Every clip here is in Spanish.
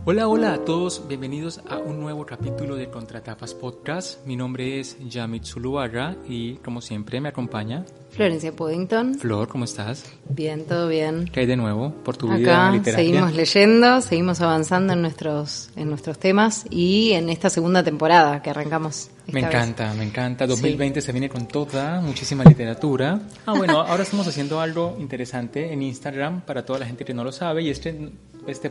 Hola, hola a todos, bienvenidos a un nuevo capítulo de Contratapas Podcast. Mi nombre es Yamit Zuluaga y como siempre me acompaña Florencia Puddington. Flor, ¿cómo estás? Bien, todo bien. ¿Qué hay de nuevo por tu vida Acá literaria? seguimos leyendo, seguimos avanzando en nuestros temas y en esta segunda temporada que arrancamos Me esta vez. encanta. 2020 se viene con toda, muchísima literatura. Bueno, ahora estamos haciendo algo interesante en Instagram para toda la gente que no lo sabe y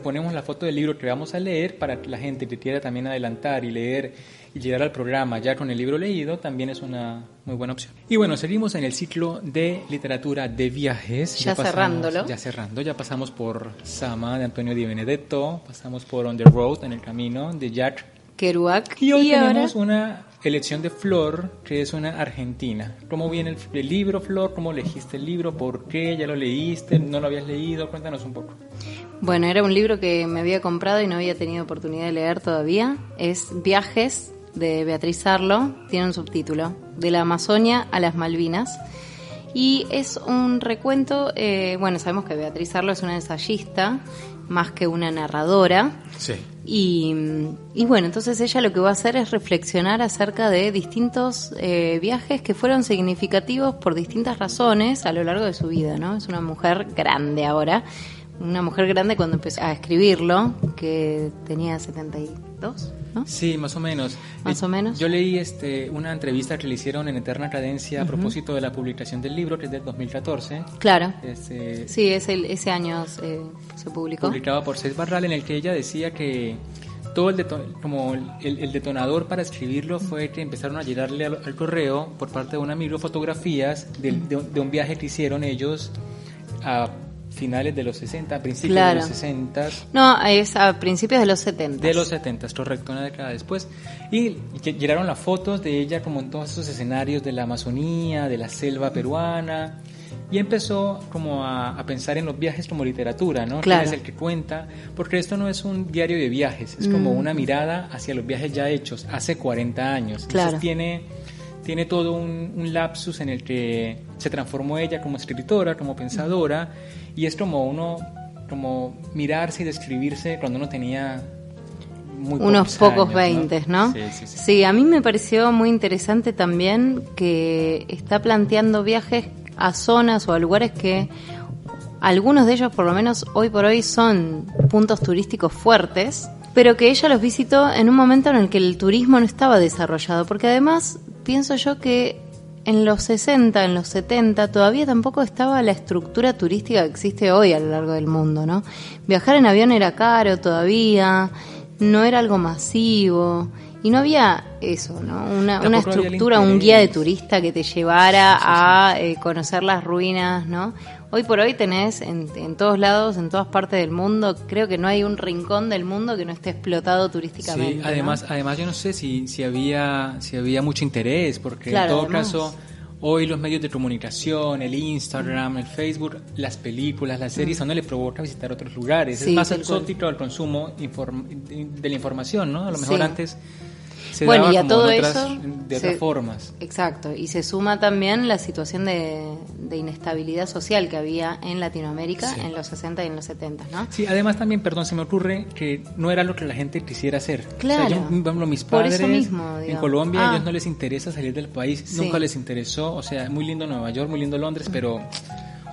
ponemos la foto del libro que vamos a leer para que la gente que quiera también adelantar y leer y llegar al programa ya con el libro leído, también es una muy buena opción. Y bueno, seguimos en el ciclo de literatura de viajes. Ya pasamos por Sama, de Antonio Di Benedetto, pasamos por On the Road, en el camino, de Jack Kerouac. Y hoy tenemos una elección de Flor, que es una argentina. ¿Cómo viene el libro, Flor? ¿Cómo elegiste el libro? ¿Por qué? ¿Ya lo leíste? ¿No lo habías leído? Cuéntanos un poco. Bueno, era un libro que me había comprado y no había tenido oportunidad de leer todavía. Es Viajes, de Beatriz Arlo. Tiene un subtítulo, De la Amazonia a las Malvinas. Y es un recuento, sabemos que Beatriz Arlo es una ensayista, más que una narradora. Sí. Y bueno, entonces ella lo que va a hacer es reflexionar acerca de distintos viajes que fueron significativos por distintas razones a lo largo de su vida, ¿no? Es una mujer grande ahora, una mujer grande cuando empezó a escribirlo, que tenía 72, ¿no? Sí, más o menos. Más o menos. Yo leí una entrevista que le hicieron en Eterna Cadencia a propósito de la publicación del libro, que es del 2014. Claro. Sí, ese año se publicó. Publicado por Cés Barral, en el que ella decía que todo el detonador para escribirlo fue que empezaron a llegarle al correo por parte de un amigo fotografías de un viaje que hicieron ellos a finales de los 60, a principios de los 60. No, es a principios de los 70. De los 70, correcto, una década después. Y llegaron las fotos de ella como en todos esos escenarios de la Amazonía, de la selva peruana. Y empezó como a pensar en los viajes como literatura, ¿no? Claro. ¿Quién es el que cuenta? Porque esto no es un diario de viajes, es como una mirada hacia los viajes ya hechos hace 40 años. Claro. Entonces tiene todo un lapsus en el que se transformó ella como escritora, como pensadora, y es como mirarse y describirse cuando uno tenía unos pocos años, 20, ¿no? Sí. Sí, a mí me pareció muy interesante también que está planteando viajes a zonas o a lugares que algunos de ellos por lo menos hoy por hoy son puntos turísticos fuertes, pero que ella los visitó en un momento en el que el turismo no estaba desarrollado, porque además pienso yo que en los 60, en los 70 todavía tampoco estaba la estructura turística que existe hoy a lo largo del mundo, ¿no? Viajar en avión era caro todavía, no era algo masivo y no había eso, ¿no? Una estructura, un guía de turista que te llevara a conocer las ruinas, ¿no? Hoy por hoy tenés en todos lados, en todas partes del mundo, creo que no hay un rincón del mundo que no esté explotado turísticamente. Sí, además yo no sé si había mucho interés, porque claro, en todo caso hoy los medios de comunicación, el Instagram, el Facebook, las películas, las series, a uno le provoca visitar otros lugares. Sí, es más exótico el consumo de la información, ¿no? A lo mejor antes se daba y a como todo de eso otras formas. Exacto, y se suma también la situación de inestabilidad social que había en Latinoamérica en los 60 y en los 70, ¿no? Sí, además también, se me ocurre que no era lo que la gente quisiera hacer. Claro. O sea, mis padres por eso mismo, en Colombia, a ellos no les interesa salir del país, nunca les interesó, o sea, muy lindo Nueva York, muy lindo Londres, pero...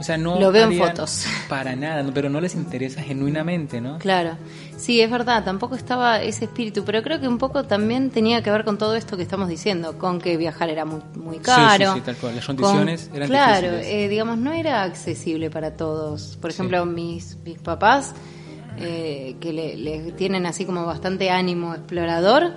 O sea, no lo veo en fotos. Para nada, pero no les interesa genuinamente, ¿no? Claro, sí, es verdad, tampoco estaba ese espíritu, pero creo que un poco también tenía que ver con todo esto que estamos diciendo, con que viajar era muy caro. Sí, tal cual, las condiciones eran difíciles. Claro, digamos, no era accesible para todos. Por ejemplo, mis papás, que le tienen así como bastante ánimo explorador,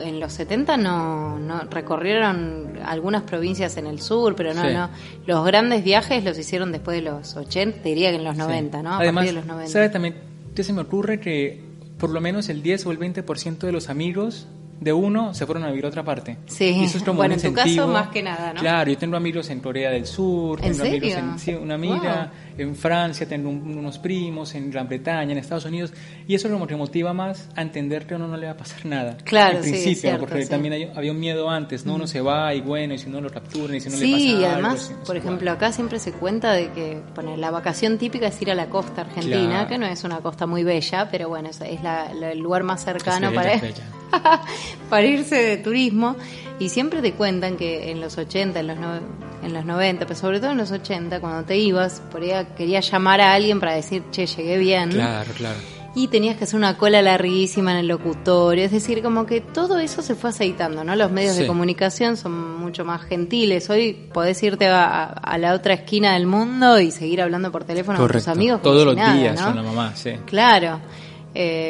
en los 70 no recorrieron algunas provincias en el sur, pero no. Los grandes viajes los hicieron después de los 80, diría que en los 90, ¿no? Además, partir de los 90. ¿sabes también qué se me ocurre? Que por lo menos el 10 o el 20% de los amigos de uno se fueron a vivir a otra parte. Sí, y eso es como bueno, un en tu incentivo. caso más que nada, ¿no? Claro, yo tengo amigos en Corea del Sur, ¿En tengo amigos serio? sí, una amiga en Francia, tengo unos primos en Gran Bretaña, en Estados Unidos, y eso como te motiva más a entender que a uno no le va a pasar nada. Claro, en sí, principio, es cierto, porque sí. también había un miedo antes, ¿no? Uno se va y bueno, y si no lo capturan, y si no le Sí, pasa y algo. además, si no por sé ejemplo, cuál. acá siempre se cuenta de que la vacación típica es ir a la costa argentina, Claro. que no es una costa muy bella, pero bueno, es el lugar más cercano Es para, bella. para irse de turismo. Y siempre te cuentan que en los 80, en los 90, pero sobre todo en los 80, cuando te ibas, por ahí querías llamar a alguien para decir, che, llegué bien. Claro. Y tenías que hacer una cola larguísima en el locutorio, es decir, como que todo eso se fue aceitando, ¿no? Los medios de comunicación son mucho más gentiles. Hoy podés irte a la otra esquina del mundo y seguir hablando por teléfono con tus amigos. Todos los nada, días ¿no? con la mamá, sí. Claro.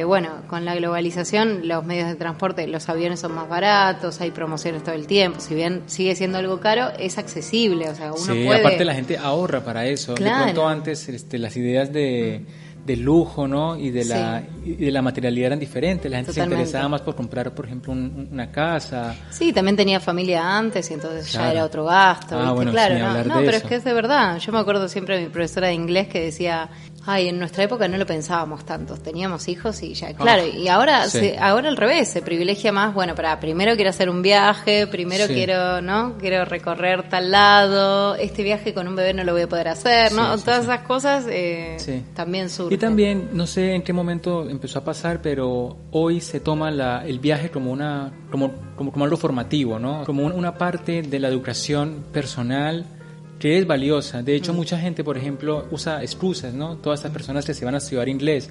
Bueno, con la globalización, los medios de transporte, los aviones son más baratos, hay promociones todo el tiempo. Si bien sigue siendo algo caro, es accesible, o sea, uno puede... aparte la gente ahorra para eso. Claro. De pronto antes las ideas de lujo, ¿no? Y de la materialidad eran diferentes. La gente Totalmente. se interesaba más por comprar, por ejemplo, una casa. Sí, también tenía familia antes y entonces Claro. ya era otro gasto, ¿viste? Bueno, Claro, sin hablar de pero eso. es que es de verdad. Yo me acuerdo siempre de mi profesora de inglés que decía, ay, en nuestra época no lo pensábamos tanto, teníamos hijos y ya, claro, y ahora ahora al revés, se privilegia más, bueno, primero quiero hacer un viaje, primero quiero recorrer tal lado, este viaje con un bebé no lo voy a poder hacer, ¿no? Todas esas cosas también surgen. Y también, no sé en qué momento empezó a pasar, pero hoy se toma el viaje como algo formativo, ¿no? Como una parte de la educación personal que es valiosa. De hecho, mucha gente, por ejemplo, usa excusas, ¿no? Todas estas personas que se van a estudiar inglés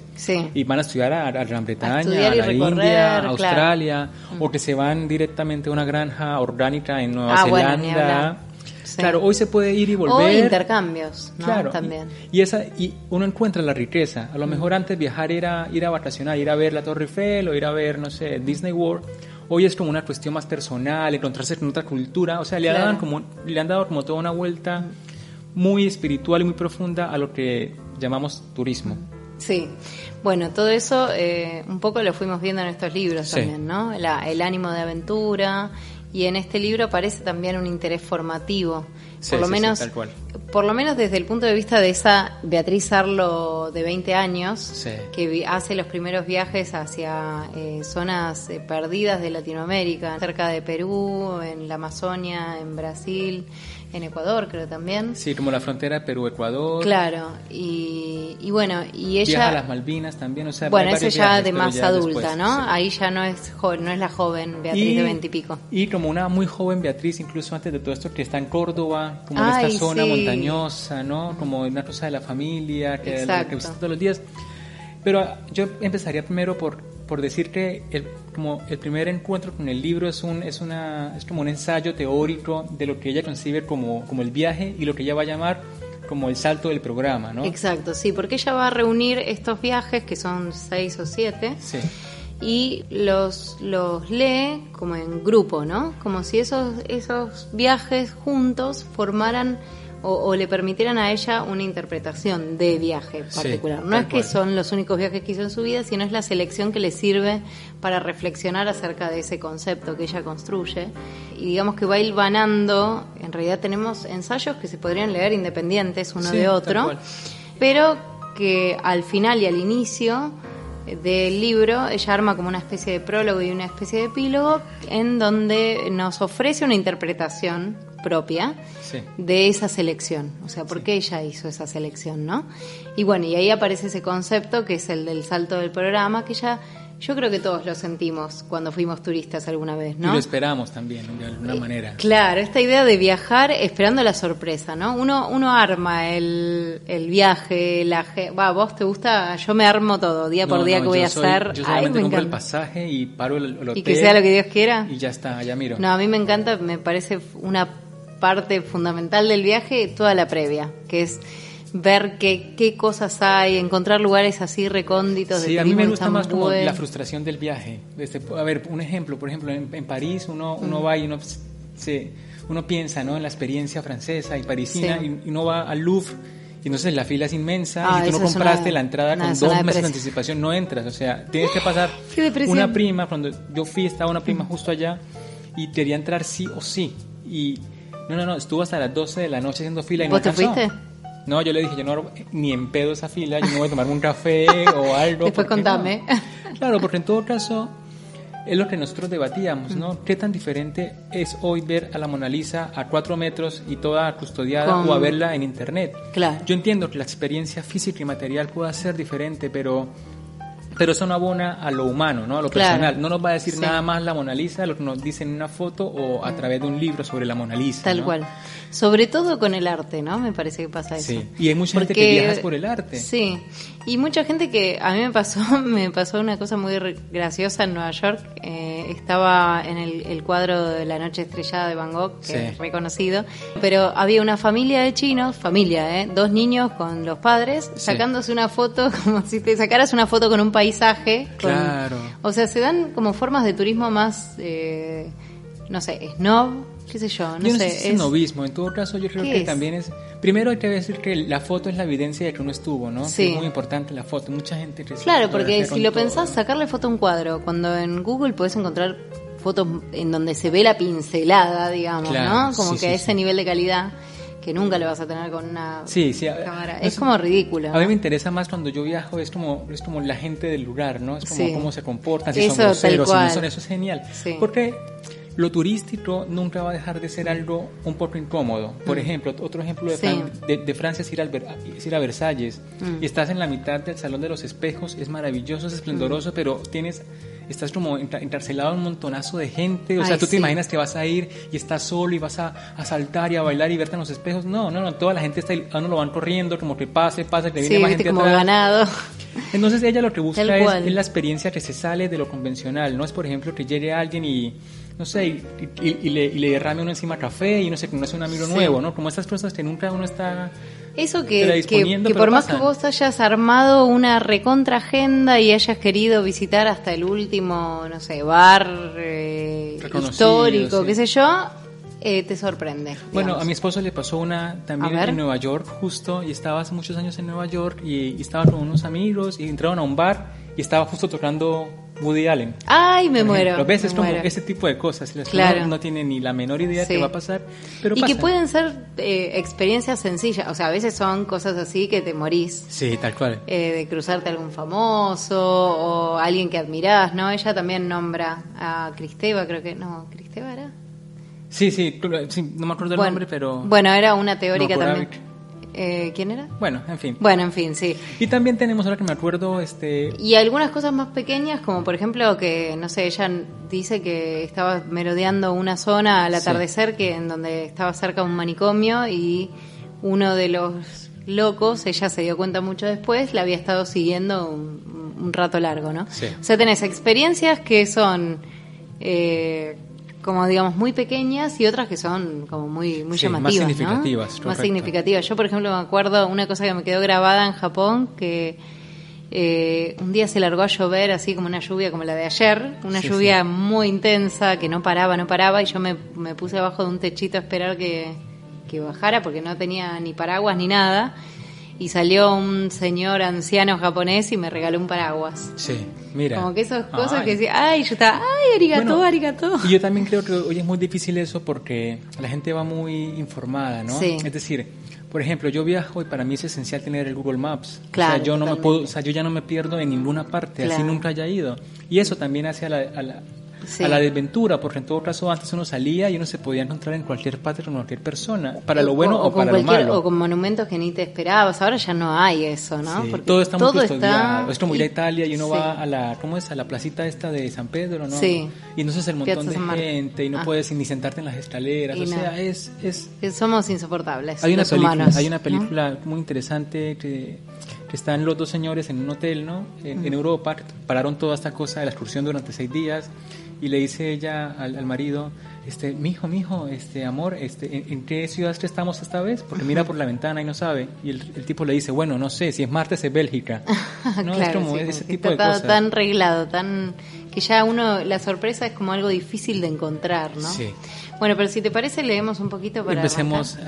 y van a estudiar a Gran Bretaña, a la India, a Australia, o que se van directamente a una granja orgánica en Nueva Zelanda. Claro, hoy se puede ir y volver. O intercambios, ¿no? Claro, también. Y uno encuentra la riqueza. A lo mejor antes viajar era ir a vacacionar, ir a ver la Torre Eiffel o ir a ver, no sé, Disney World. Hoy es como una cuestión más personal, encontrarse con otra cultura. O sea, le han dado como toda una vuelta muy espiritual y muy profunda a lo que llamamos turismo. Sí, bueno, todo eso un poco lo fuimos viendo en estos libros también, ¿no? El ánimo de aventura, y en este libro aparece también un interés formativo, tal cual. Por lo menos desde el punto de vista de esa Beatriz Arlo de 20 años, que hace los primeros viajes hacia zonas perdidas de Latinoamérica, cerca de Perú, en la Amazonia, en Brasil, en Ecuador creo también. Sí, como la frontera Perú-Ecuador. Claro, y bueno, y ella... Viaja a las Malvinas también, o sea... Bueno, eso ya viajes, de más ya adulta, después, ¿no? Ahí ya no es joven, no es la joven Beatriz de 20 y pico. Y como una muy joven Beatriz, incluso antes de todo esto, que está en Córdoba, como en esta zona montañosa, ¿no? Como una cosa de la familia, que visita todos los días. Pero yo empezaría primero por decir que el primer encuentro con el libro es como un ensayo teórico de lo que ella concibe como el viaje y lo que ella va a llamar como el salto del programa, ¿no? Exacto, sí, porque ella va a reunir estos viajes, que son 6 o 7, y los lee como en grupo, ¿no? Como si esos viajes juntos formaran o le permitieran a ella una interpretación de viaje particular. No es que son los únicos viajes que hizo en su vida, sino es la selección que le sirve para reflexionar acerca de ese concepto que ella construye. Y digamos que va hilvanando, en realidad tenemos ensayos que se podrían leer independientes uno de otro, pero que al final y al inicio del libro ella arma como una especie de prólogo y una especie de epílogo en donde nos ofrece una interpretación propia de esa selección, o sea, por qué ella hizo esa selección, ¿no? Y bueno, y ahí aparece ese concepto que es el del salto del programa, que yo creo que todos lo sentimos cuando fuimos turistas alguna vez, ¿no? Y lo esperamos también, de alguna manera. Claro, esta idea de viajar esperando la sorpresa, ¿no? Uno arma el viaje, vos te gusta, yo me armo todo, día por día que voy a hacer. Yo solamente compro el pasaje y paro el hotel. Y que sea lo que Dios quiera. Y ya está, ya miro. No, a mí me encanta, me parece una parte fundamental del viaje, toda la previa, que es ver qué cosas hay, encontrar lugares así recónditos. Sí, a mí me gusta más como la frustración del viaje. A ver, un ejemplo, por ejemplo, en París uno va y uno piensa, ¿no?, en la experiencia francesa y parisina, y uno va al Louvre y entonces la fila es inmensa y si tú no eso es compraste la entrada una con zona 2 de meses de depresión. anticipación, no entras. O sea, tienes que pasar. Qué depresión. Una prima, cuando yo fui, estaba una prima justo allá y quería entrar sí o sí. Y no, estuvo hasta las 12 de la noche haciendo fila y no ¿Vos te alcanzó. fuiste? No, yo le dije, yo no hago ni en pedo esa fila, yo no voy a tomarme un café o algo. Después ¿por qué contame. no? Claro, porque en todo caso es lo que nosotros debatíamos, ¿no? ¿Qué tan diferente es hoy ver a la Mona Lisa a 4 metros y toda custodiada o a verla en internet? Claro. Yo entiendo que la experiencia física y material pueda ser diferente, pero eso no abona a lo humano, ¿no? A lo Claro. personal. No nos va a decir Sí. nada más la Mona Lisa, lo que nos dice en una foto o a través de un libro sobre la Mona Lisa. Tal ¿no? cual. Sobre todo con el arte, ¿no? Me parece que pasa eso. Sí, y hay mucha gente que Porque- viaja por el arte. Sí, y mucha gente que a mí me pasó una cosa muy graciosa en Nueva York. Estaba en el cuadro de La Noche Estrellada de Van Gogh, que Sí. es reconocido, pero había una familia de chinos, dos niños con los padres, Sí. sacándose una foto como si te sacaras una foto con un paisaje. Claro. O sea, se dan como formas de turismo más, no sé, snob, qué sé yo, no Yo no sé. sé si es novismo, en todo caso yo creo ¿Qué que es? también es... Primero hay que decir que la foto es la evidencia de que uno estuvo, ¿no? Sí. Que es muy importante la foto, mucha gente... que se Claro, porque fotografía si con lo todo. pensás, sacarle foto a un cuadro, cuando en Google podés encontrar fotos en donde se ve la pincelada, digamos, Claro, ¿no? Como sí, que sí, ese sí. nivel de calidad que nunca lo vas a tener con una Sí, cámara. no Es sé, como ridículo. A mí ¿no? me interesa más cuando yo viajo, es como la gente del lugar, ¿no? Es como Sí. cómo se comportan, si Eso, son groseros, tal si no cual. son, eso es genial. Sí. Porque lo turístico nunca va a dejar de ser algo un poco incómodo. Por ejemplo, otro ejemplo de, Sí. de Francia es es ir a Versalles. Y estás en la mitad del Salón de los Espejos, es maravilloso, es esplendoroso, pero estás como encarcelado en un montonazo de gente. O sea, Ay, tú te sí. imaginas que vas a ir y estás solo y vas a saltar y a bailar y verte en los espejos. No, toda la gente está ahí, a uno lo van corriendo, como que pase, que viene Sí, más viste gente como atrás. ganado. Entonces ella lo que busca Tal cual. es la experiencia que se sale de lo convencional. No es, por ejemplo, que llegue alguien y, no sé, y le derrame uno encima café y no sé, que uno hace un amigo Sí. nuevo, ¿no? Como estas cosas que nunca uno está... Eso Te la que disponiendo, pero por más pasan. que vos hayas armado una recontra agenda y hayas querido visitar hasta el último, no sé, bar Reconocido, histórico, sí. qué sé yo, te sorprende. Bueno, digamos. a mi esposo le pasó una también A ver. en Nueva York justo, y estaba hace muchos años en Nueva York y estaba con unos amigos y entraron a un bar y estaba justo tocando Woody Allen. Ay, me Por muero. ejemplo. ¿Ves? me Es como muero. ese tipo de cosas. Las que Claro. uno no tiene ni la menor idea Sí. que va a pasar, pero Y que pasan. pueden ser experiencias sencillas, o sea, a veces son cosas así que te morís. Sí, tal cual. De cruzarte a algún famoso o alguien que admirás, ¿no? Ella también nombra a Cristeva, creo que... No, ¿Cristeva era? Sí, no me acuerdo el nombre, pero... Bueno, era una teórica No, también. Koravik. ¿Quién era? Bueno, en fin. Bueno, en fin, sí. Y también tenemos, ahora que me acuerdo, Y algunas cosas más pequeñas, como por ejemplo que, no sé, ella dice que estaba merodeando una zona al Sí. atardecer que en donde estaba cerca un manicomio y uno de los locos, ella se dio cuenta mucho después, la había estado siguiendo un rato largo, ¿no? Sí. O sea, tenés experiencias que son... como digamos muy pequeñas y otras que son como muy Sí, más llamativas, ¿no? significativas, Más correcto. significativas. Yo, por ejemplo, me acuerdo una cosa que me quedó grabada en Japón, que un día se largó a llover así como una lluvia como la de ayer, una Sí, lluvia muy intensa que no paraba y yo me puse abajo de un techito a esperar que bajara porque no tenía ni paraguas ni nada. Y salió un señor anciano japonés y me regaló un paraguas. Sí, mira. Como que esas cosas Ay. que decía, ay, yo estaba, ay, arigato, Bueno, arigato. Y yo también creo que hoy es muy difícil eso porque la gente va muy informada, ¿no? Sí. Es decir, por ejemplo, yo viajo y para mí es esencial tener el Google Maps. Claro, o sea, yo no me totalmente. puedo, o sea, yo ya no me pierdo en ninguna parte, así Claro. nunca haya ido. Y eso también hace Sí. a la desventura, porque en todo caso antes uno salía y uno se podía encontrar en cualquier parte con cualquier persona, para lo bueno o con para lo malo. O con monumentos que ni te esperabas. Ahora ya no hay eso, ¿no? Sí, Porque todo está muy custodiado. está- Es como ir a Italia y uno Sí. va a la, ¿cómo es? A la placita esta de San Pedro, ¿no? Sí. Y entonces el montón Piazza de San Marco. gente y no Ah. puedes ni sentarte en las escaleras. Y O no. sea, es Somos insoportables. hay una los película, humanos, hay una ¿no? película muy interesante que están los dos señores en un hotel, ¿no? En Europa, que pararon toda esta cosa de la excursión durante 6 días y le dice ella al marido, mijo, amor, ¿en qué ciudad estamos esta vez? Porque mira por la ventana y no sabe. Y el tipo le dice, bueno, no sé, si es martes es Bélgica. ¿No? Claro, es como sí, ese como que tipo de está cosas. tan reglado, tan que ya la sorpresa es como algo difícil de encontrar, ¿no? Sí. Bueno, pero si te parece, leemos un poquito para Empecemos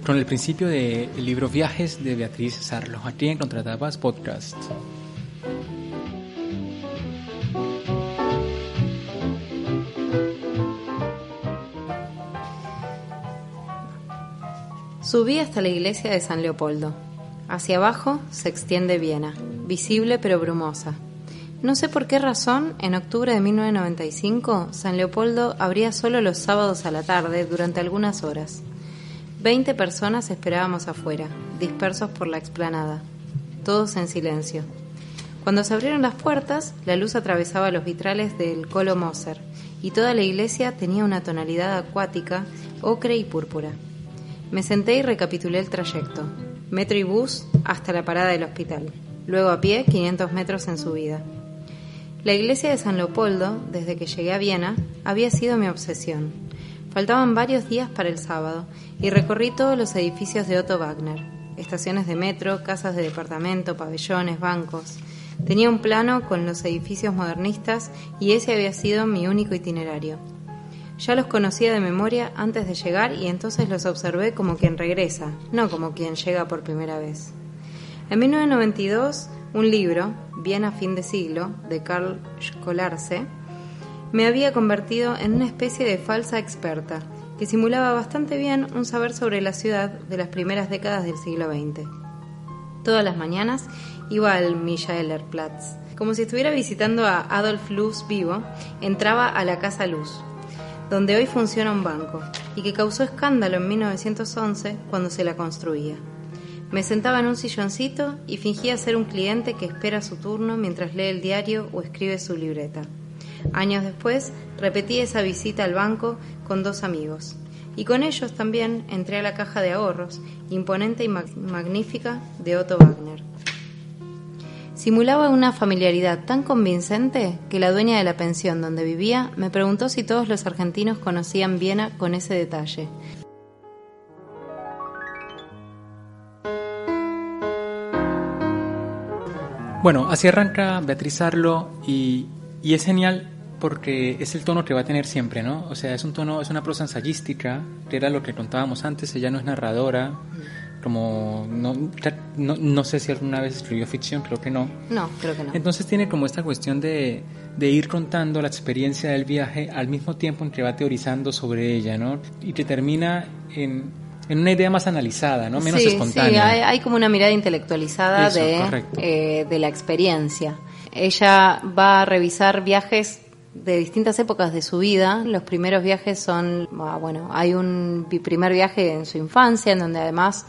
con el principio del libro Viajes de Beatriz Sarlo, aquí en Contratapas Podcast. Subí hasta la iglesia de San Leopoldo. Hacia abajo se extiende Viena, visible pero brumosa. No sé por qué razón, en octubre de 1995, San Leopoldo abría solo los sábados a la tarde durante algunas horas. 20 personas esperábamos afuera, dispersos por la explanada, todos en silencio. Cuando se abrieron las puertas, la luz atravesaba los vitrales del Colo Moser y toda la iglesia tenía una tonalidad acuática, ocre y púrpura. Me senté y recapitulé el trayecto. Metro y bus hasta la parada del hospital. Luego a pie, 500 metros en subida. La iglesia de San Leopoldo, desde que llegué a Viena, había sido mi obsesión. Faltaban varios días para el sábado y recorrí todos los edificios de Otto Wagner. Estaciones de metro, casas de departamento, pabellones, bancos. Tenía un plano con los edificios modernistas y ese había sido mi único itinerario. Ya los conocía de memoria antes de llegar y entonces los observé como quien regresa, no como quien llega por primera vez. En 1992, un libro, Viena fin de siglo, de Karl Scholarze, me había convertido en una especie de falsa experta que simulaba bastante bien un saber sobre la ciudad de las primeras décadas del siglo XX. Todas las mañanas iba al Michaelerplatz. Como si estuviera visitando a Adolf Loos vivo, entraba a la Casa Loos, donde hoy funciona un banco, y que causó escándalo en 1911 cuando se la construía. Me sentaba en un silloncito y fingía ser un cliente que espera su turno mientras lee el diario o escribe su libreta. Años después, repetí esa visita al banco con 2 amigos, y con ellos también entré a la caja de ahorros, imponente y magnífica, de Otto Wagner. Simulaba una familiaridad tan convincente que la dueña de la pensión donde vivía me preguntó si todos los argentinos conocían Viena con ese detalle. Bueno, así arranca Beatriz Sarlo y es genial porque es el tono que va a tener siempre, ¿no? O sea, es una prosa ensayística, que era lo que contábamos antes. Ella no es narradora, como no sé si alguna vez escribió ficción, creo que no. No, creo que no. Entonces tiene como esta cuestión de ir contando la experiencia del viaje al mismo tiempo en que va teorizando sobre ella, ¿no? Y que termina en una idea más analizada, ¿no? Menos espontánea. Sí, hay como una mirada intelectualizada de la experiencia. Ella va a revisar viajes de distintas épocas de su vida. Los primeros viajes son, hay un primer viaje en su infancia, en donde además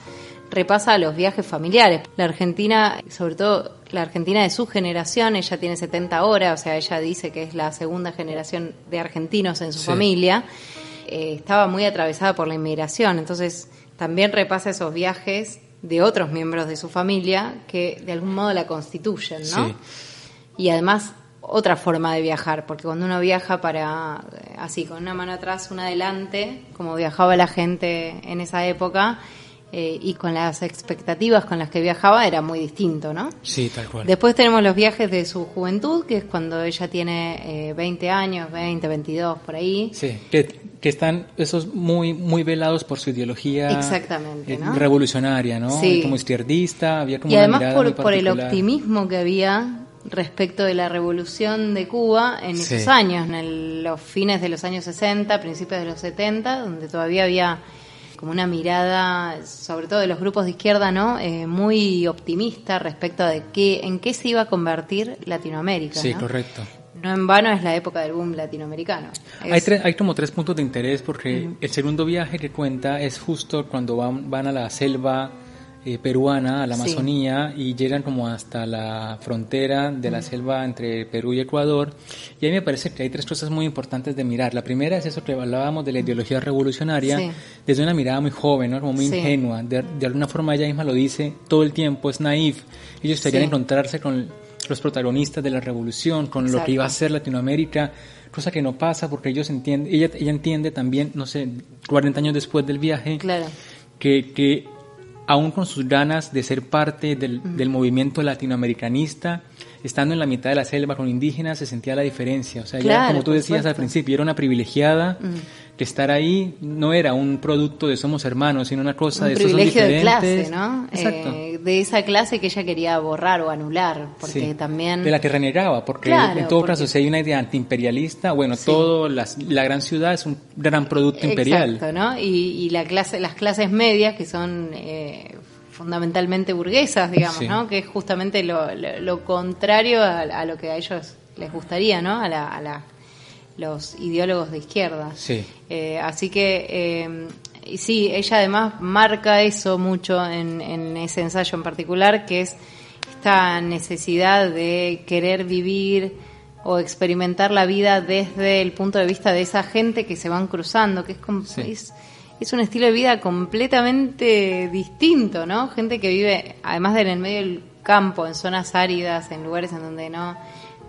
repasa los viajes familiares. La Argentina, sobre todo la Argentina de su generación, ella tiene 70 ahora, o sea, ella dice que es la segunda generación de argentinos en su familia. Estaba muy atravesada por la inmigración, entonces también repasa esos viajes de otros miembros de su familia que de algún modo la constituyen, ¿no? Sí. Y además otra forma de viajar, porque cuando uno viaja así, con una mano atrás, una adelante, como viajaba la gente en esa época, y con las expectativas con las que viajaba, era muy distinto, ¿no? Sí, tal cual. Después tenemos los viajes de su juventud, que es cuando ella tiene 20 años, 20, 22, por ahí. Sí, que están esos muy muy velados por su ideología. Exactamente, ¿no? Revolucionaria, ¿no? Sí. Como izquierdista, había como y una además mirada muy por el particular. optimismo que había respecto de la revolución de Cuba en esos años, en los fines de los años 60, principios de los 70, donde todavía había como una mirada, sobre todo de los grupos de izquierda, ¿no? Muy optimista respecto de en qué se iba a convertir Latinoamérica. Sí, ¿no? correcto. No en vano es la época del boom latinoamericano. Hay como 3 puntos de interés porque el segundo viaje que cuenta es justo cuando van a la selva peruana, a la Amazonía, y llegan como hasta la frontera de la selva entre Perú y Ecuador. Y ahí me parece que hay 3 cosas muy importantes de mirar. La primera es eso que hablábamos de la ideología revolucionaria, desde una mirada muy joven, ¿no? Como muy ingenua. De alguna forma ella misma lo dice todo el tiempo, es naif. Ellos querían encontrarse con los protagonistas de la revolución, con lo que iba a ser Latinoamérica, cosa que no pasa porque ella entiende también, no sé, 40 años después del viaje, que aún con sus ganas de ser parte del movimiento latinoamericanista, estando en la mitad de la selva con indígenas, se sentía la diferencia. O sea, claro, ella, como tú decías supuesto. al principio, era una privilegiada, que estar ahí no era un producto de somos hermanos, sino una cosa de somos privilegio de diferentes. clase, ¿no? Exacto. De esa clase que ella quería borrar o anular, porque Sí, también... de la que renegaba, porque Claro, en todo porque- caso, si hay una idea antiimperialista, bueno, Sí. todo la gran ciudad es un gran producto imperial. Exacto, ¿no? Y las clases medias, que son fundamentalmente burguesas, digamos, Sí. ¿no? Que es justamente lo contrario a lo que a ellos les gustaría, ¿no? A los ideólogos de izquierda. Sí. Así que, y sí, ella además marca eso mucho en ese ensayo en particular, que es esta necesidad de querer vivir o experimentar la vida desde el punto de vista de esa gente que se van cruzando, que Sí. es un estilo de vida completamente distinto, ¿no? Gente que vive, además de en el medio del campo, en zonas áridas, en lugares en donde no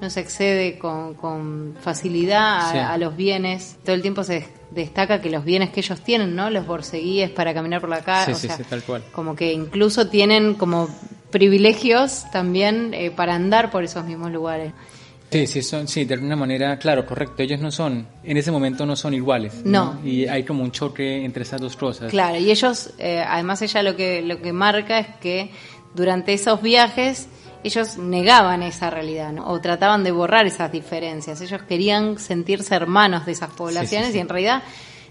se accede con facilidad Sí. a los bienes. Todo el tiempo se destaca que los bienes que ellos tienen, ¿no? Los borceguíes para caminar por la calle, Sí, sí, tal cual. como que incluso tienen como privilegios también para andar por esos mismos lugares. Sí, de alguna manera, claro, correcto. Ellos no son, en ese momento no son iguales. No. Y hay como un choque entre esas dos cosas. Claro, y ellos, además ella lo que marca es que durante esos viajes ellos negaban esa realidad, ¿no? O trataban de borrar esas diferencias. Ellos querían sentirse hermanos de esas poblaciones Sí. y en realidad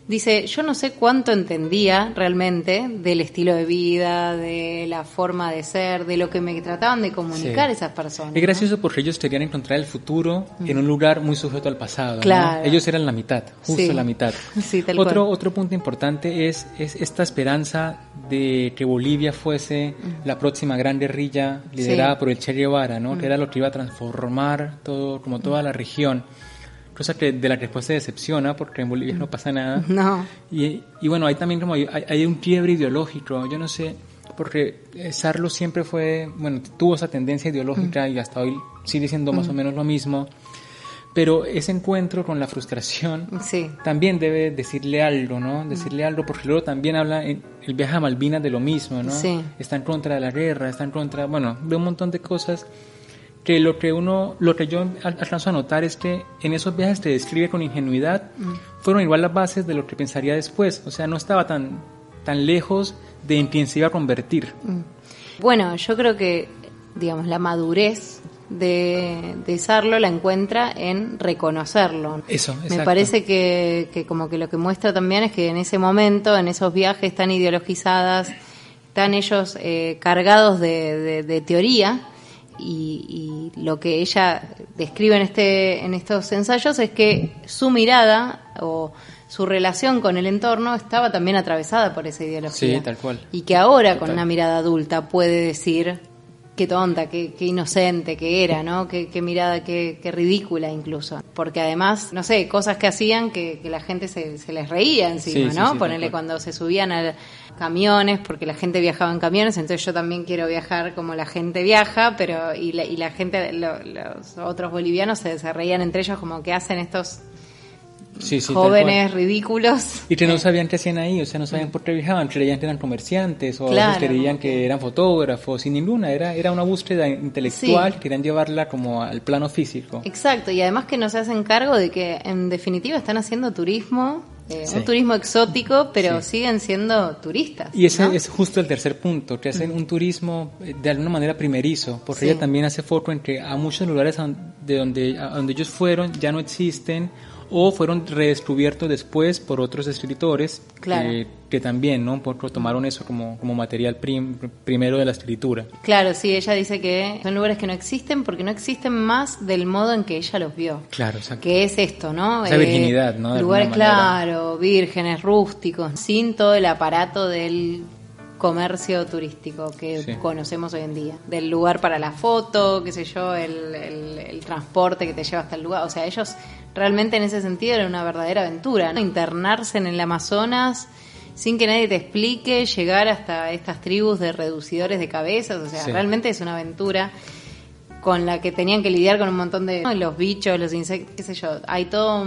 dice, yo no sé cuánto entendía realmente del estilo de vida, de la forma de ser, de lo que me trataban de comunicar Sí. esas personas. Es gracioso porque ellos querían encontrar el futuro en un lugar muy sujeto al pasado. ¿no? Claro. Ellos eran la mitad, justo Sí. la mitad. Sí, tal cual. Otro punto importante es esta esperanza de que Bolivia fuese la próxima gran guerrilla liderada Sí. por el Che Guevara, ¿no? Que era lo que iba a transformar todo, como toda la región. Cosa que de la que después se decepciona porque en Bolivia no pasa nada. No. Y bueno, hay también como hay un quiebre ideológico, yo no sé, porque Sarlo siempre fue, bueno, tuvo esa tendencia ideológica y hasta hoy sigue siendo más o menos lo mismo, pero ese encuentro con la frustración Sí. también debe decirle algo, ¿no? Decirle algo, porque luego también habla en el viaje a Malvinas de lo mismo, ¿no? Sí. Está en contra de la guerra, está en contra, bueno, de un montón de cosas que lo que yo alcanzo a notar es que en esos viajes te describe con ingenuidad, fueron igual las bases de lo que pensaría después, o sea, no estaba tan lejos de en quien se iba a convertir. Bueno, yo creo que, digamos, la madurez de Sarlo la encuentra en reconocerlo. Eso, Me exacto. parece que como que lo que muestra también es que en ese momento, en esos viajes tan ideologizadas, están ellos cargados de teoría, y lo que ella describe en estos ensayos es que su mirada o su relación con el entorno estaba también atravesada por esa ideología. Sí, tal cual. Y que ahora, Total. con una mirada adulta, puede decir qué tonta, qué inocente que era, ¿no? Qué mirada, qué ridícula incluso. Porque además, no sé, cosas que hacían que la gente se les reía encima, Sí, sí, ¿no? sí, Ponerle tal cual. cuando se subían a camiones, porque la gente viajaba en camiones, entonces yo también quiero viajar como la gente viaja, pero y la gente, los otros bolivianos se reían entre ellos como que hacen estos Sí, tal jóvenes cual. ridículos. Y que no sabían qué hacían ahí, o sea, no sabían por qué viajaban, creían que eran comerciantes o a Claro, veces creían como que eran fotógrafos, sin ninguna, era una búsqueda intelectual, querían llevarla como al plano físico. Exacto, y además que no se hacen cargo de que en definitiva están haciendo turismo, Sí. un turismo exótico, pero Sí. siguen siendo turistas. Y ese ¿no? es justo el tercer punto, que hacen un turismo de alguna manera primerizo, porque Sí. ella también hace foco en que a muchos lugares a donde ellos fueron ya no existen o fueron redescubiertos después por otros escritores Claro. que también, ¿no? Un poco tomaron eso como material primero de la escritura. Claro, sí, ella dice que son lugares que no existen porque no existen más del modo en que ella los vio. Claro, exacto. Que es esto, ¿no? Esa virginidad, ¿no? De Lugares, alguna manera. claro, vírgenes, rústicos, sin todo el aparato del comercio turístico que Sí. conocemos hoy en día. Del lugar para la foto, qué sé yo, el transporte que te lleva hasta el lugar. O sea, ellos realmente en ese sentido era una verdadera aventura, ¿no? Internarse en el Amazonas sin que nadie te explique, llegar hasta estas tribus de reducidores de cabezas. O sea, Sí. realmente es una aventura con la que tenían que lidiar con un montón de los bichos, los insectos, qué sé yo. Hay todo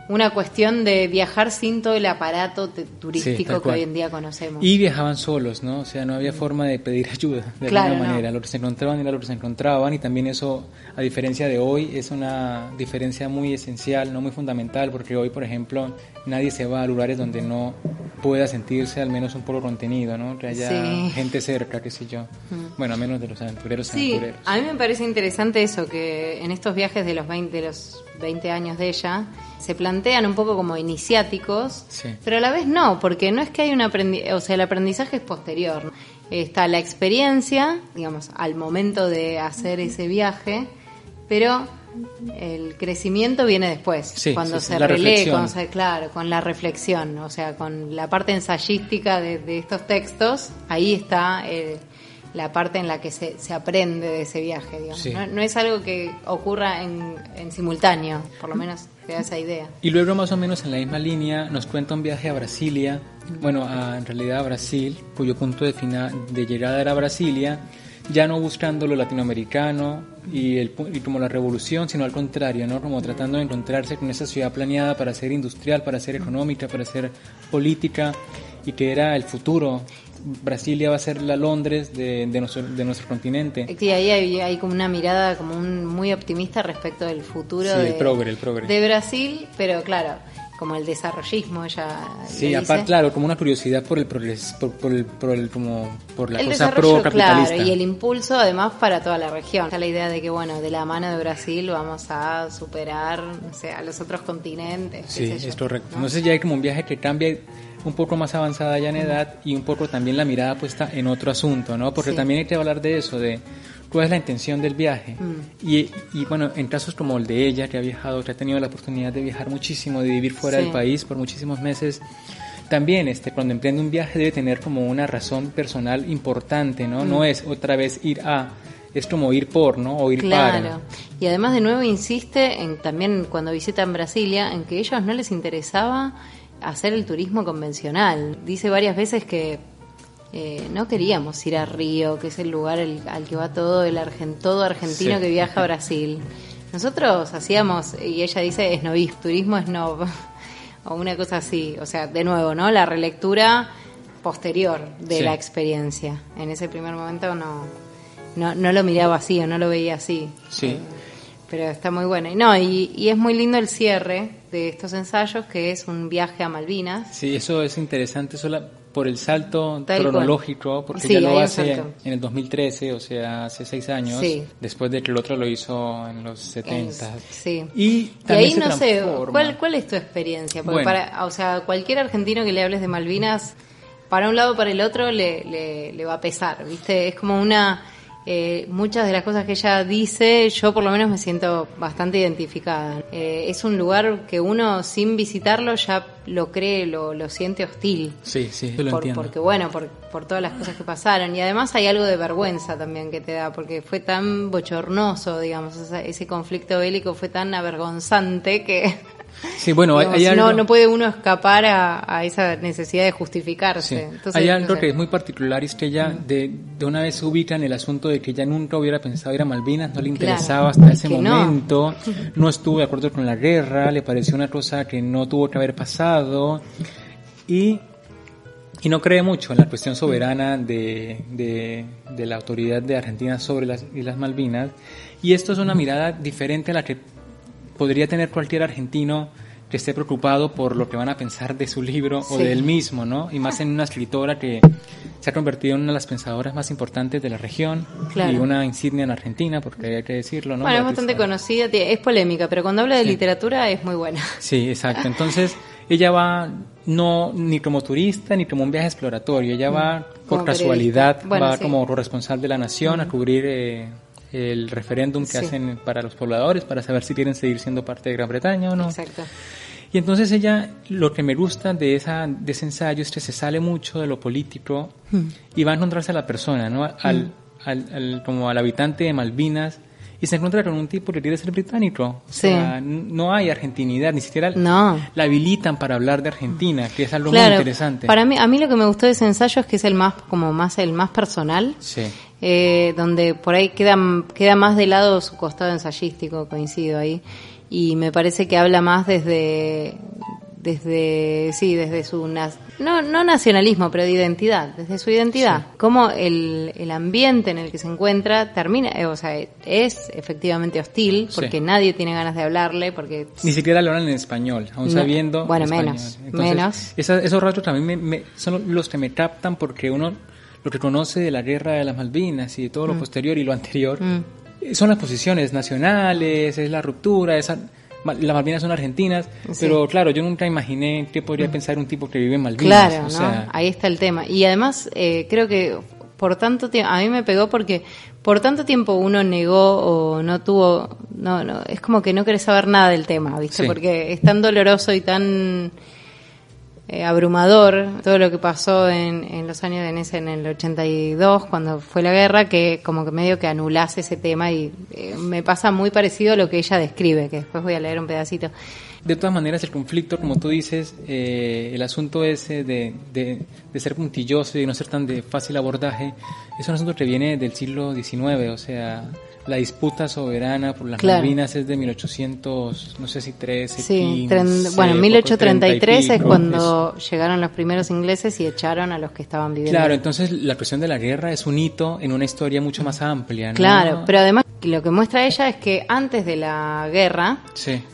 una cuestión de viajar sin todo el aparato turístico que hoy en día conocemos. Y viajaban solos, ¿no? O sea, no había forma de pedir ayuda de alguna manera. Los que se encontraban era los que se encontraban, y también eso, a diferencia de hoy, es una diferencia muy esencial, no muy fundamental, porque hoy, por ejemplo, nadie se va a lugares donde no pueda sentirse al menos un poco contenido, ¿no? Que haya gente cerca, qué sé yo. Bueno, a menos de los aventureros. Sí, a mí me parece interesante eso, que en estos viajes de los 20 años de ella se plantean un poco como iniciáticos, pero a la vez no, porque no es que hay o sea, el aprendizaje es posterior. Está la experiencia, digamos, al momento de hacer ese viaje, pero el crecimiento viene después, cuando se relee, con la reflexión, o sea, con la parte ensayística de estos textos, ahí está la parte en la que se aprende de ese viaje, digamos. No es algo que ocurra en simultáneo, por lo menos te da esa idea. Y luego, más o menos en la misma línea, nos cuenta un viaje a Brasilia, en realidad a Brasil, cuyo punto de llegada era Brasilia, ya no buscando lo latinoamericano y como la revolución, sino al contrario, ¿no? Como tratando de encontrarse con esa ciudad planeada para ser industrial, para ser económica, para ser política, y que era el futuro. Brasilia va a ser la Londres de nuestro continente. Sí, ahí hay como una mirada como muy optimista respecto del futuro el progre. De Brasil, pero claro, como el desarrollismo, ella sí, aparte, claro, como una curiosidad por el progreso, por la el cosa pro-capitalista. Claro, y el impulso además para toda la región. Está la idea de que, bueno, de la mano de Brasil vamos a superar, no sé, a los otros continentes. Sí, es correcto. Entonces ya hay como un viaje que cambia, un poco más avanzada ya en edad, y un poco también la mirada puesta en otro asunto, ¿no? Porque también hay que hablar de eso, de cuál es la intención del viaje. Y bueno, en casos como el de ella, que ha viajado, que ha tenido la oportunidad de viajar muchísimo, de vivir fuera del país por muchísimos meses, también cuando emprende un viaje debe tener como una razón personal importante, ¿no? No es otra vez ir a... Es como ir por, ¿no? O ir para. Claro. Y además de nuevo insiste también cuando visitan Brasilia, en que a ellos no les interesaba hacer el turismo convencional. Dice varias veces que no queríamos ir a Río, que es el lugar al que va todo argentino que viaja a Brasil. Nosotros hacíamos, y ella dice, esnovismo, turismo snob, o una cosa así. O sea, de nuevo, ¿no? La relectura posterior de la experiencia. En ese primer momento no lo miraba así o no lo veía así. Sí. Pero está muy bueno. Y es muy lindo el cierre de estos ensayos, que es un viaje a Malvinas. Sí, eso es interesante por el salto cronológico, porque ella lo hace en el 2013, o sea, hace 6 años, después de que el otro lo hizo en los 70. Y ahí no sé, ¿cuál es tu experiencia? Porque o sea, cualquier argentino que le hables de Malvinas, para un lado o para el otro, le va a pesar, ¿viste? Es como muchas de las cosas que ella dice, yo por lo menos me siento bastante identificada. Es un lugar que uno sin visitarlo ya lo cree, lo siente hostil. Sí, yo lo entiendo. Porque bueno, por todas las cosas que pasaron. Y además hay algo de vergüenza también que te da, porque fue tan bochornoso, digamos, ese conflicto bélico fue tan avergonzante que... Sí, bueno, digamos, hay algo... no puede uno escapar a esa necesidad de justificarse. Sí. Entonces, hay algo que es muy particular, es que ella de una vez se ubica en el asunto de que ella nunca hubiera pensado ir a Malvinas, no le interesaba hasta ese momento, no estuvo de acuerdo con la guerra, le pareció una cosa que no tuvo que haber pasado, y no cree mucho en la cuestión soberana de la autoridad de Argentina sobre las Islas Malvinas, y esto es una mirada diferente a la que podría tener cualquier argentino que esté preocupado por lo que van a pensar de su libro o de él mismo, ¿no? Y más en una escritora que se ha convertido en una de las pensadoras más importantes de la región y una insignia en Argentina, porque hay que decirlo, ¿no? Bueno, es bastante conocida, es polémica, pero cuando habla de literatura es muy buena. Sí, exacto. Entonces, ella va ni como turista ni como un viaje exploratorio, ella va por casualidad, como corresponsal de La Nación a cubrir... el referéndum que hacen para los pobladores, para saber si quieren seguir siendo parte de Gran Bretaña o no. Exacto. Y entonces ella, lo que me gusta de ese ensayo es que se sale mucho de lo político y va a encontrarse a la persona, ¿no? Como al habitante de Malvinas, y se encuentra con un tipo que quiere ser británico. O sea, no hay argentinidad, ni siquiera la habilitan para hablar de Argentina, que es algo muy interesante. A mí lo que me gustó de ese ensayo es que es el más personal. Sí. donde por ahí queda más de lado su costado ensayístico, coincido ahí, y me parece que habla más desde su no nacionalismo, pero de identidad, desde su identidad. Sí. Cómo el ambiente en el que se encuentra termina, es efectivamente hostil, porque nadie tiene ganas de hablarle, porque ni siquiera lo hablan en español, aún sabiendo bueno, español. menos. Esos rasgos también son los que me captan, porque uno lo que conoce de la guerra de las Malvinas y de todo lo posterior y lo anterior son las posiciones nacionales, es la ruptura, las Malvinas son argentinas, pero claro, yo nunca imaginé que podría pensar un tipo que vive en Malvinas. Claro, ¿no? Ahí está el tema. Y además, creo que por tanto tiempo, a mí me pegó porque por tanto tiempo uno negó o no tuvo, no, es como que no querés saber nada del tema, ¿viste? Sí. Porque es tan doloroso y tan abrumador todo lo que pasó en los años en el 82, cuando fue la guerra, que como que medio que anulás ese tema, y me pasa muy parecido a lo que ella describe, que después voy a leer un pedacito. De todas maneras, el conflicto, como tú dices, el asunto ese de ser puntilloso y no ser tan de fácil abordaje, es un asunto que viene del siglo XIX, o sea, la disputa soberana por las Malvinas es de 1800, no sé si 13, sí, 15, 1833 es cuando llegaron los primeros ingleses y echaron a los que estaban viviendo. Claro, entonces la cuestión de la guerra es un hito en una historia mucho más amplia, ¿no? Claro, pero además lo que muestra ella es que antes de la guerra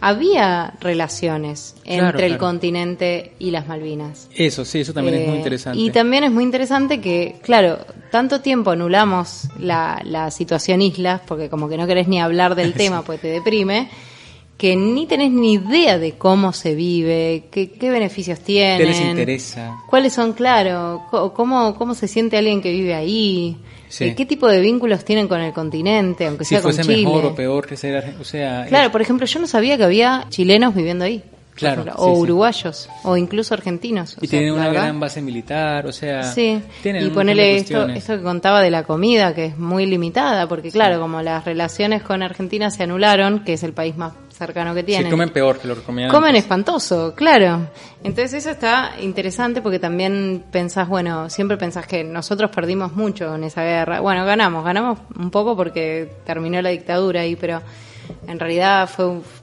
había relaciones entre el continente y las Malvinas. Eso también es muy interesante. Y también es muy interesante que, claro, tanto tiempo anulamos la situación islas, porque como que no querés ni hablar del tema porque te deprime, que ni tenés ni idea de cómo se vive, qué beneficios tienen. ¿Qué les interesa? ¿Cuáles son, claro, cómo se siente alguien que vive ahí? Sí. ¿Qué tipo de vínculos tienen con el continente, aunque sea con Chile? Si fuese mejor o peor que ser, o sea... Claro, por ejemplo, yo no sabía que había chilenos viviendo ahí. Claro, ejemplo, o uruguayos, o incluso argentinos. Y tienen una gran base militar, o sea... y ponele esto que contaba de la comida, que es muy limitada, porque claro, como las relaciones con Argentina se anularon, que es el país más cercano que tienen. Sí, comen peor que lo que comían Comen antes. Espantoso, claro. Entonces eso está interesante, porque también pensás, siempre pensás que nosotros perdimos mucho en esa guerra. Bueno, ganamos un poco porque terminó la dictadura ahí, pero... En realidad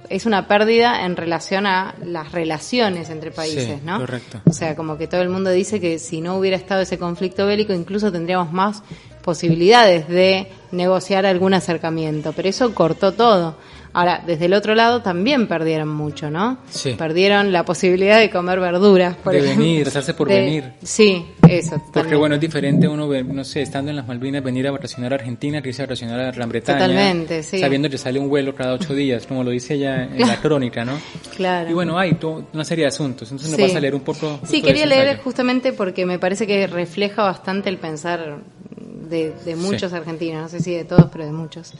es una pérdida en relación a las relaciones entre países, ¿no? Correcto. O sea, como que todo el mundo dice que si no hubiera estado ese conflicto bélico, incluso tendríamos más posibilidades de negociar algún acercamiento, pero eso cortó todo. Ahora, desde el otro lado también perdieron mucho, ¿no? Sí. Perdieron la posibilidad de comer verduras, por ejemplo. Venir, hacerse por venir. Sí, eso. Totalmente. Porque es diferente uno ver, no sé, estando en las Malvinas, venir a vacacionar a Argentina que irse a vacacionar a Gran Bretaña. Totalmente, sí. Sabiendo que sale un vuelo cada 8 días, como lo dice ella en la crónica, ¿no? Claro. Y bueno, hay una serie de asuntos. Entonces nos vas a leer un poco. Sí, quería leer justamente porque me parece que refleja bastante el pensar de muchos argentinos, no sé si de todos, pero de muchos.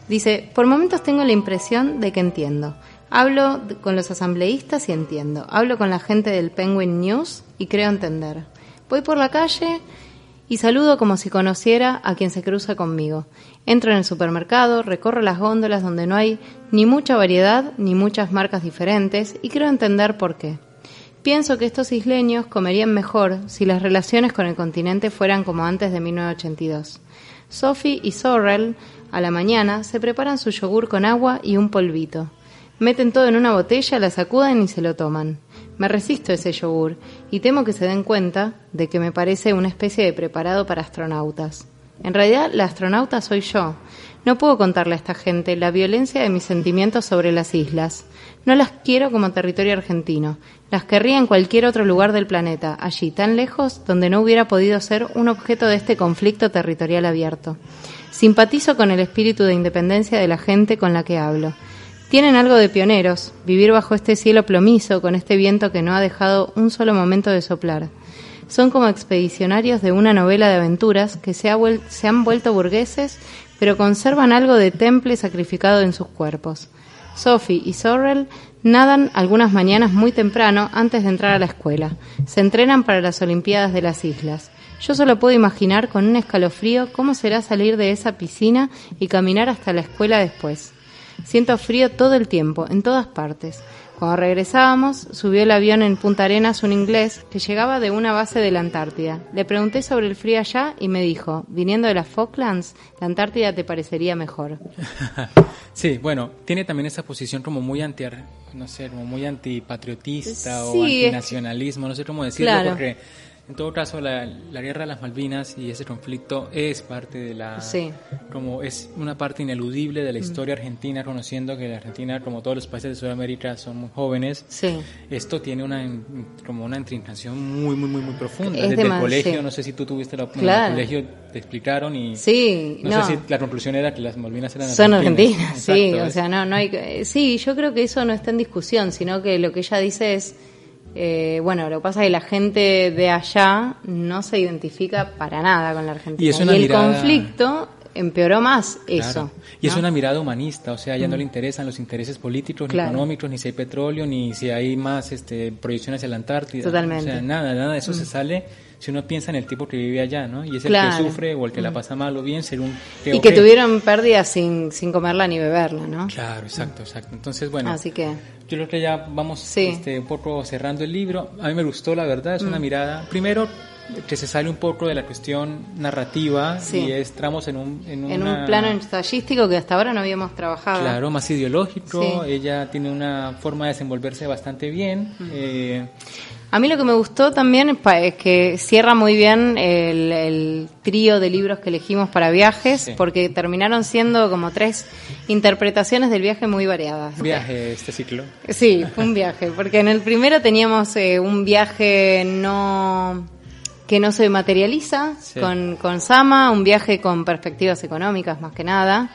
Dice, por momentos tengo la impresión de que entiendo. Hablo con los asambleístas y entiendo. Hablo con la gente del Penguin News y creo entender. Voy por la calle y saludo como si conociera a quien se cruza conmigo. Entro en el supermercado, recorro las góndolas donde no hay ni mucha variedad ni muchas marcas diferentes y creo entender por qué. Pienso que estos isleños comerían mejor si las relaciones con el continente fueran como antes de 1982. Sophie y Sorrel, a la mañana, se preparan su yogur con agua y un polvito. Meten todo en una botella, la sacuden y se lo toman. Me resisto a ese yogur y temo que se den cuenta de que me parece una especie de preparado para astronautas. En realidad, la astronauta soy yo. No puedo contarle a esta gente la violencia de mis sentimientos sobre las islas. No las quiero como territorio argentino. Las querría en cualquier otro lugar del planeta, allí tan lejos donde no hubiera podido ser un objeto de este conflicto territorial abierto. Simpatizo con el espíritu de independencia de la gente con la que hablo. Tienen algo de pioneros, vivir bajo este cielo plomizo, con este viento que no ha dejado un solo momento de soplar. Son como expedicionarios de una novela de aventuras que se han vuelto burgueses, pero conservan algo de temple sacrificado en sus cuerpos. Sophie y Sorrel nadan algunas mañanas muy temprano antes de entrar a la escuela. Se entrenan para las Olimpiadas de las Islas. Yo solo puedo imaginar con un escalofrío cómo será salir de esa piscina y caminar hasta la escuela después. Siento frío todo el tiempo, en todas partes. Cuando regresábamos, subió el avión en Punta Arenas un inglés que llegaba de una base de la Antártida. Le pregunté sobre el frío allá y me dijo, viniendo de las Falklands, la Antártida te parecería mejor. Sí, bueno, tiene también esa posición como muy no sé, como muy antipatriotista o Sí, antinacionalismo, no sé cómo decirlo, claro. porque en todo caso la guerra de las Malvinas y ese conflicto es parte de Sí. como es una parte ineludible de la historia argentina, conociendo que la Argentina, como todos los países de Sudamérica, son muy jóvenes. Sí. Esto tiene como una intrincación muy profunda. Es Desde el colegio, sí. no sé si tú tuviste en Claro. el colegio te explicaron y Sí, no sé si la conclusión era que las Malvinas eran son argentinas, sí, Exacto, o sea, no hay, sí, yo creo que eso no está en discusión, sino que lo que ella dice es, bueno, lo que pasa es que la gente de allá no se identifica para nada con la Argentina, Y es una el mirada- conflicto empeoró más eso. Claro. Y es ¿no? una mirada humanista, o sea, a ella no le interesan los intereses políticos, ni Claro. económicos, ni si hay petróleo, ni si hay más proyección hacia la Antártida. Totalmente. O sea, nada de eso se sale si uno piensa en el tipo que vive allá, ¿no? Y es el Claro. que sufre o el que la pasa mal o bien, según qué Y o que qué. tuvieron pérdidas sin comerla ni beberla, ¿no? Claro, exacto. Entonces, bueno, Así que, yo creo que ya vamos Sí. un poco cerrando el libro. A mí me gustó, la verdad, es una mirada, primero, que se sale un poco de la cuestión narrativa Sí. y entramos en un plano ensayístico que hasta ahora no habíamos trabajado. Claro, más ideológico. Sí. Ella tiene una forma de desenvolverse bastante bien. A mí lo que me gustó también es que cierra muy bien el trío de libros que elegimos para viajes, Sí. porque terminaron siendo como 3 interpretaciones del viaje muy variadas. Viaje este ciclo. Sí, fue un viaje, porque en el primero teníamos un viaje que no se materializa Sí. con Sama, un viaje con perspectivas económicas más que nada.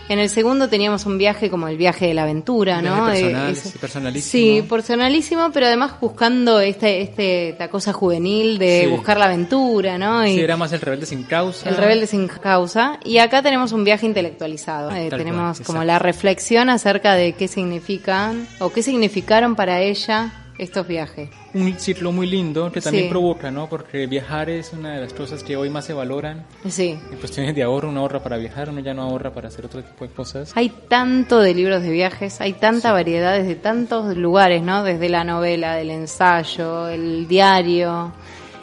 En el segundo teníamos un viaje como el viaje de la aventura, Un ¿no? viaje personal, sí, personalísimo. Sí, personalísimo, pero además buscando esta cosa juvenil de Sí. buscar la aventura, ¿no? Y Sí, era más el rebelde sin causa. el rebelde sin causa. Y acá tenemos un viaje intelectualizado. Tal Tenemos cual, como exacto. la reflexión acerca de qué significan o qué significaron para ella estos viajes. Un ciclo muy lindo que también Sí. provoca, ¿no? Porque viajar es una de las cosas que hoy más se valoran. Sí. En cuestiones de ahorro, uno ahorra para viajar, uno ya no ahorra para hacer otro tipo de cosas. Hay tanto de libros de viajes, hay tanta variedad desde tantos lugares, ¿no? Desde la novela, el ensayo, el diario.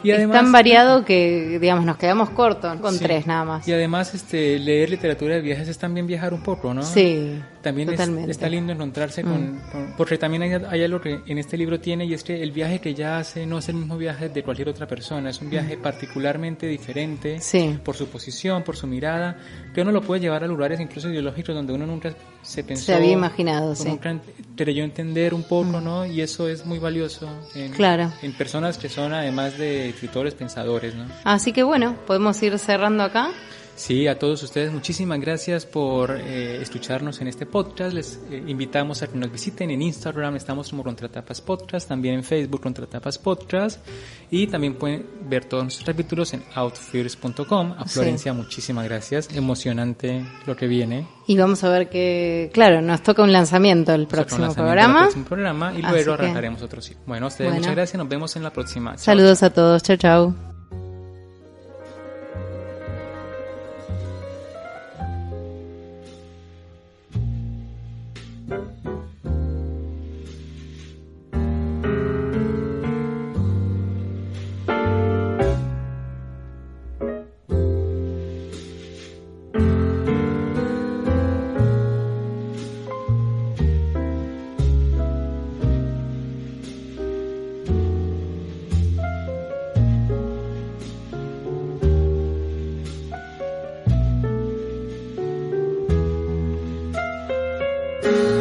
Y además- es tan variado que, digamos, nos quedamos cortos con Sí. 3 nada más. Y además, leer literatura de viajes es también viajar un poco, ¿no? Sí, También totalmente. está lindo encontrarse porque también hay algo que en este libro tiene, y es que el viaje que ella hace no es el mismo viaje de cualquier otra persona, es un viaje particularmente diferente Sí. por su posición, por su mirada, que uno lo puede llevar a lugares incluso ideológicos donde uno nunca se pensó, Se había imaginado, o sí. nunca creyó entender un poco, ¿no? Y eso es muy valioso Claro. en personas que son además de escritores, pensadores, ¿no? Así que bueno, podemos ir cerrando acá. Sí, a todos ustedes muchísimas gracias por escucharnos en este podcast. Les invitamos a que nos visiten en Instagram, estamos como Contratapas Podcast, también en Facebook Contratapas Podcast, y también pueden ver todos nuestros capítulos en outfirst.com. A Florencia, muchísimas gracias, emocionante lo que viene. Y vamos a ver que, claro, nos toca un lanzamiento el Saca un próximo lanzamiento programa. del próximo programa y Así luego que- arrancaremos otro sí. Bueno, a ustedes Bueno. muchas gracias, nos vemos en la próxima. Chao. Saludos a todos, chao, chao. Chao.